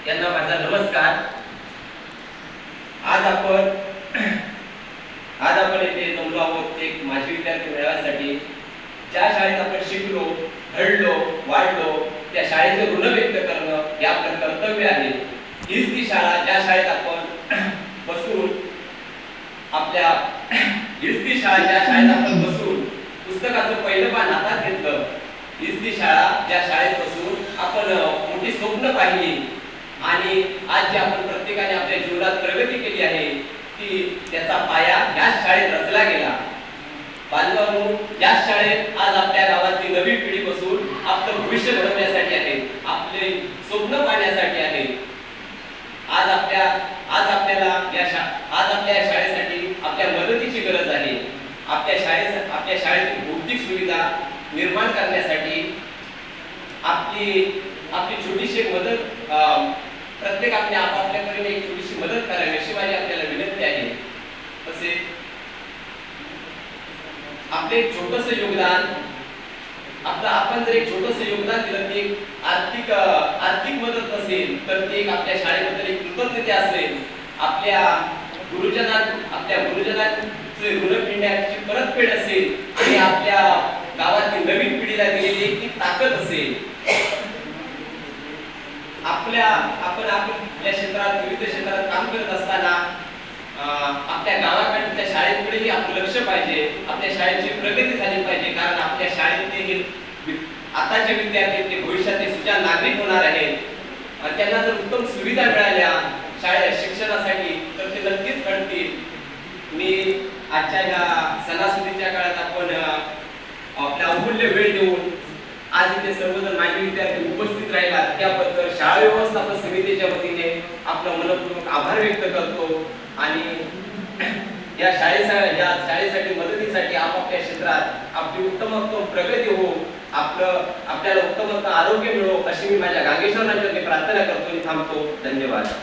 यांना माझा नमस्कार। आज आपण येथे जमलो आहोत एक माजी विद्यार्थी मेळाव्यासाठी। ज्या शाळेत आपण शिकलो, घडलो, वाढलो त्या शाळेचे ऋण व्यक्त करणं हे आपलं कर्तव्य आहे। हीच ती शाळा ज्या शाळेत आपण बसून पुस्तकाचं पहिलं पान हातात घेतलं। हीच ती शाळा ज्या शाळेत बसून आपण मोठी स्वप्न पाहिली आणि आज जे आपण प्रत्येकाने आपल्या जीवनात प्रगती केली आहे ती त्याचा पाया याच शाळेत रचला गेला। बांधवांनो, याच शाळेत आज आपल्या गावातली नवी पिढी बसून आपलं भविष्य घडवण्यासाठी आहे, आपले स्वप्न पाहण्यासाठी आहे। आज आपल्याला या शाळेसाठी आपल्या मदतीची गरज आहे। आपल्या शाळेतील भौतिक सुविधा निर्माण करण्यासाठी आपली छोटीशी मदत प्रत्येकाने आपापल्या परीने एक छोटीशी मदत करावी अशी माझी आपल्याला विनंती आहे। तसेच आपले छोटंसं योगदान आपण जर एक छोटंसं योगदान दिलं ते आर्थिक मदत नसेल तर ते एक आपल्या शाळेबद्दल एक कृतज्ञता असेल। आपल्या गुरुजनांचे ऋण फेडण्याची परतफेड असेल आणि आपल्या गावातील नवीन पिढीला दिलेली एक ताकद असेल। आपण आपल्या क्षेत्रात विविध क्षेत्रात काम करत असताना आपल्या गावाकडे त्या शाळेकडेही आपलं लक्ष पाहिजे, आपल्या शाळेची प्रगती झाली पाहिजे। कारण आपल्या शाळेतले आताचे विद्यार्थी ते भविष्यातले सुजाण नागरिक होणार आहेत। त्यांना जर उत्तम सुविधा मिळाल्या शाळेत शिक्षणासाठी तर ते नक्कीच घडतील। मी आजच्या या सणासुदीच्या काळात आपण आपला अमूल्य वेळ देऊन आज इथे सर्वजण माजी विद्यार्थी उपस्थित राहिला त्याबद्दल शाळा व्यवस्थापन समितीच्या वतीने आपला मनपूर्वक आभार व्यक्त करतो आणि या शाळेसाठी मदतीसाठी आपापल्या क्षेत्रात आपली उत्तमोत्तम प्रगती हो, आपल्याला उत्तमोत्तम आरोग्य मिळो अशी मी माझ्या गांगेश्वर राजांनी प्रार्थना करतो आणि थांबतो। धन्यवाद।